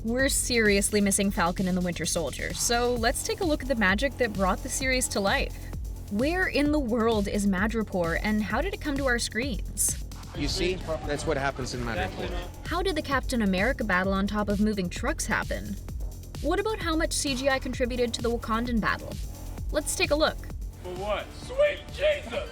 We're seriously missing Falcon and the Winter Soldier, so let's take a look at the magic that brought the series to life. Where in the world is Madripoor, and how did it come to our screens? You see? That's what happens in Madripoor. How did the Captain America battle on top of moving trucks happen? What about how much CGI contributed to the Wakandan Battle? Let's take a look. For what? Sweet Jesus!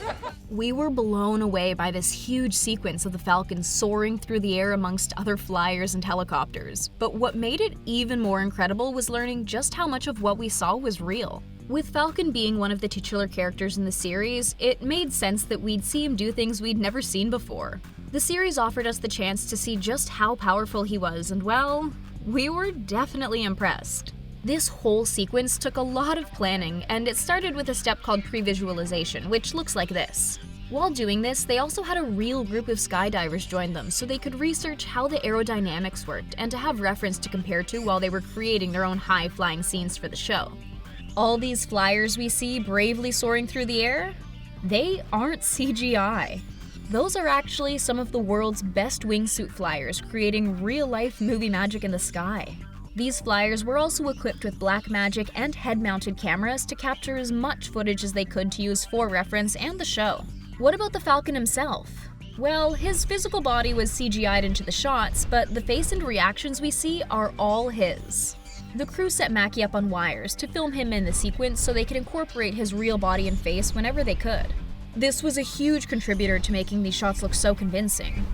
We were blown away by this huge sequence of the Falcon soaring through the air amongst other flyers and helicopters, but what made it even more incredible was learning just how much of what we saw was real. With Falcon being one of the titular characters in the series, it made sense that we'd see him do things we'd never seen before. The series offered us the chance to see just how powerful he was, and well, we were definitely impressed. This whole sequence took a lot of planning, and it started with a step called pre-visualization, which looks like this. While doing this, they also had a real group of skydivers join them so they could research how the aerodynamics worked and to have reference to compare to while they were creating their own high-flying scenes for the show. All these flyers we see bravely soaring through the air? They aren't CGI. Those are actually some of the world's best wingsuit flyers creating real-life movie magic in the sky. These flyers were also equipped with black magic and head-mounted cameras to capture as much footage as they could to use for reference and the show. What about the Falcon himself? Well, his physical body was CGI'd into the shots, but the face and reactions we see are all his. The crew set Mackie up on wires to film him in the sequence so they could incorporate his real body and face whenever they could. This was a huge contributor to making these shots look so convincing.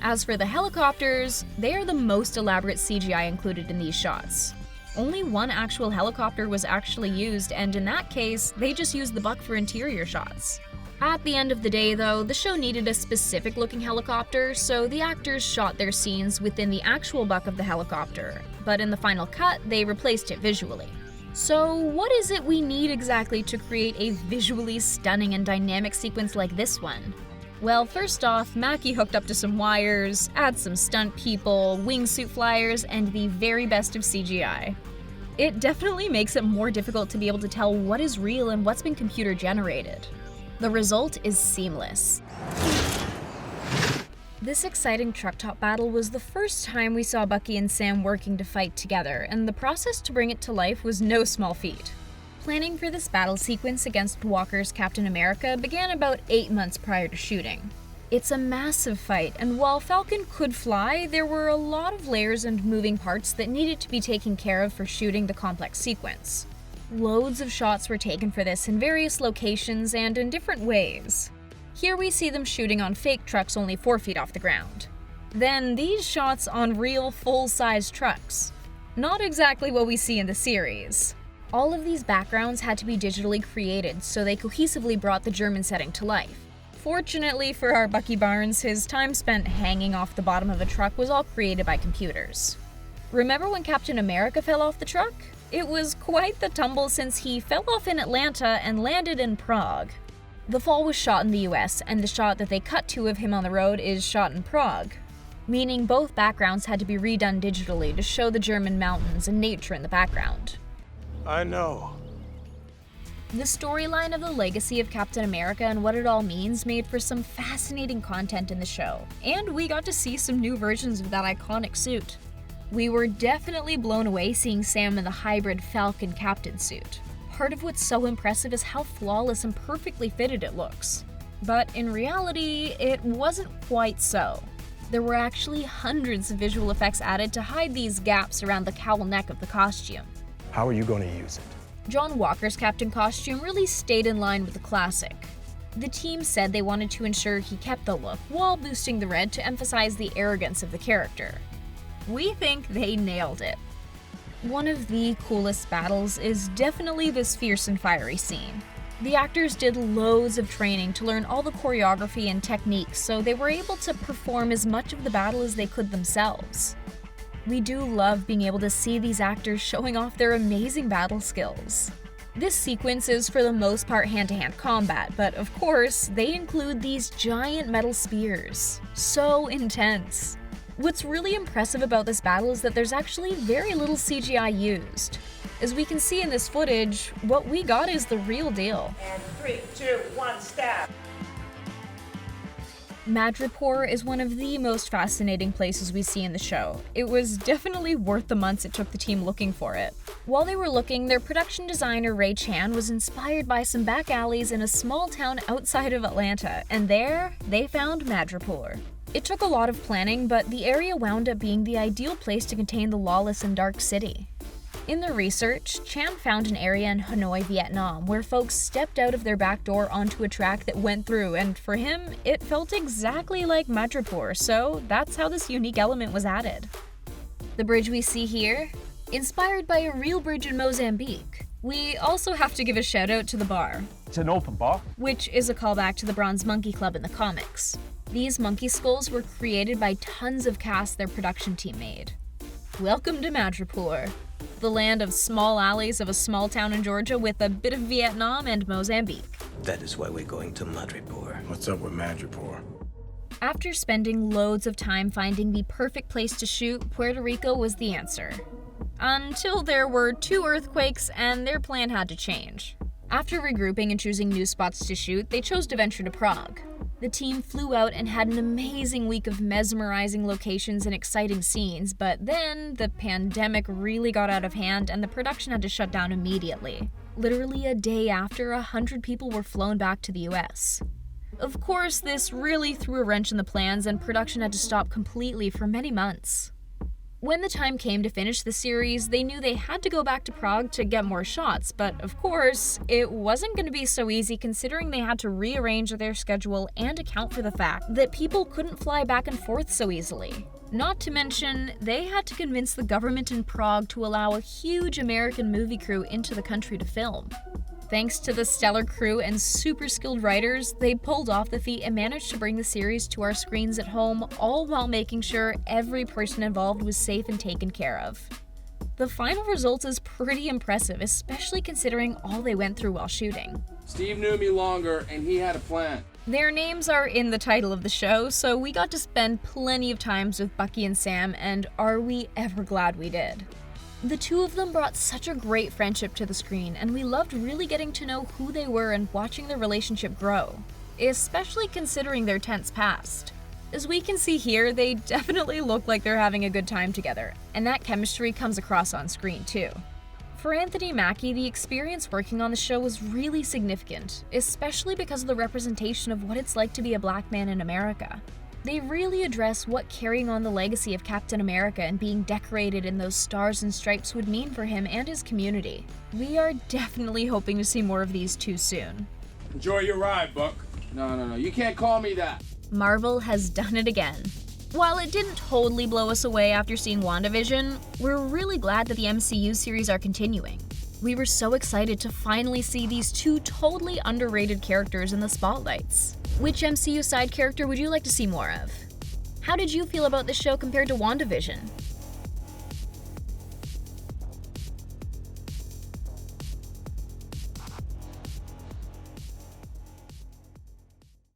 As for the helicopters, they are the most elaborate CGI included in these shots. Only one actual helicopter was actually used, and in that case, they just used the Buck for interior shots. At the end of the day though, the show needed a specific looking helicopter, so the actors shot their scenes within the actual Buck of the helicopter, but in the final cut, they replaced it visually. So what is it we need exactly to create a visually stunning and dynamic sequence like this one? Well, first off, Mackie hooked up to some wires, add some stunt people, wingsuit flyers, and the very best of CGI. It definitely makes it more difficult to be able to tell what is real and what's been computer generated. The result is seamless. This exciting truck top battle was the first time we saw Bucky and Sam working to fight together, and the process to bring it to life was no small feat. Planning for this battle sequence against Walker's Captain America began about 8 months prior to shooting. It's a massive fight, and while Falcon could fly, there were a lot of layers and moving parts that needed to be taken care of for shooting the complex sequence. Loads of shots were taken for this in various locations and in different ways. Here we see them shooting on fake trucks only 4 feet off the ground. Then these shots on real full-size trucks. Not exactly what we see in the series. All of these backgrounds had to be digitally created so they cohesively brought the German setting to life. Fortunately for our Bucky Barnes, his time spent hanging off the bottom of a truck was all created by computers. Remember when Captain America fell off the truck? It was quite the tumble since he fell off in Atlanta and landed in Prague. The fall was shot in the US, and the shot that they cut to of him on the road is shot in Prague, meaning both backgrounds had to be redone digitally to show the German mountains and nature in the background. I know. The storyline of the legacy of Captain America and what it all means made for some fascinating content in the show, and we got to see some new versions of that iconic suit. We were definitely blown away seeing Sam in the hybrid Falcon captain suit. Part of what's so impressive is how flawless and perfectly fitted it looks. But in reality, it wasn't quite so. There were actually hundreds of visual effects added to hide these gaps around the cowl neck of the costume. How are you going to use it? John Walker's captain costume really stayed in line with the classic. The team said they wanted to ensure he kept the look while boosting the red to emphasize the arrogance of the character. We think they nailed it. One of the coolest battles is definitely this fierce and fiery scene. The actors did loads of training to learn all the choreography and techniques, so they were able to perform as much of the battle as they could themselves. We do love being able to see these actors showing off their amazing battle skills. This sequence is for the most part hand-to-hand combat, but of course, they include these giant metal spears. So intense. What's really impressive about this battle is that there's actually very little CGI used. As we can see in this footage, what we got is the real deal. And 3, 2, 1, stab. Madripoor is one of the most fascinating places we see in the show. It was definitely worth the months it took the team looking for it. While they were looking, their production designer Ray Chan was inspired by some back alleys in a small town outside of Atlanta, and there, they found Madripoor. It took a lot of planning, but the area wound up being the ideal place to contain the lawless and dark city. In their research, Chan found an area in Hanoi, Vietnam, where folks stepped out of their back door onto a track that went through, and for him, it felt exactly like Madripoor, so that's how this unique element was added. The bridge we see here? Inspired by a real bridge in Mozambique. We also have to give a shout out to the bar. It's an open bar. Which is a callback to the Bronze Monkey Club in the comics. These monkey skulls were created by tons of casts their production team made. Welcome to Madripoor, the land of small alleys of a small town in Georgia with a bit of Vietnam and Mozambique. That is why we're going to Madripoor. What's up with Madripoor? After spending loads of time finding the perfect place to shoot, Puerto Rico was the answer. Until there were 2 earthquakes and their plan had to change. After regrouping and choosing new spots to shoot, they chose to venture to Prague. The team flew out and had an amazing week of mesmerizing locations and exciting scenes, but then the pandemic really got out of hand and the production had to shut down immediately. Literally a day after, 100 people were flown back to the US. Of course, this really threw a wrench in the plans and production had to stop completely for many months. When the time came to finish the series, they knew they had to go back to Prague to get more shots, but of course, it wasn't going to be so easy considering they had to rearrange their schedule and account for the fact that people couldn't fly back and forth so easily. Not to mention, they had to convince the government in Prague to allow a huge American movie crew into the country to film. Thanks to the stellar crew and super skilled writers, they pulled off the feat and managed to bring the series to our screens at home, all while making sure every person involved was safe and taken care of. The final result is pretty impressive, especially considering all they went through while shooting. Steve knew me longer, and he had a plan. Their names are in the title of the show, so we got to spend plenty of times with Bucky and Sam, and are we ever glad we did. The two of them brought such a great friendship to the screen, and we loved really getting to know who they were and watching their relationship grow, especially considering their tense past. As we can see here, they definitely look like they're having a good time together, and that chemistry comes across on screen too. For Anthony Mackie, the experience working on the show was really significant, especially because of the representation of what it's like to be a black man in America. They really address what carrying on the legacy of Captain America and being decorated in those stars and stripes would mean for him and his community. We are definitely hoping to see more of these two soon. Enjoy your ride, Buck. No, you can't call me that. Marvel has done it again. While it didn't totally blow us away after seeing WandaVision, we're really glad that the MCU series are continuing. We were so excited to finally see these two totally underrated characters in the spotlights. Which MCU side character would you like to see more of? How did you feel about this show compared to WandaVision?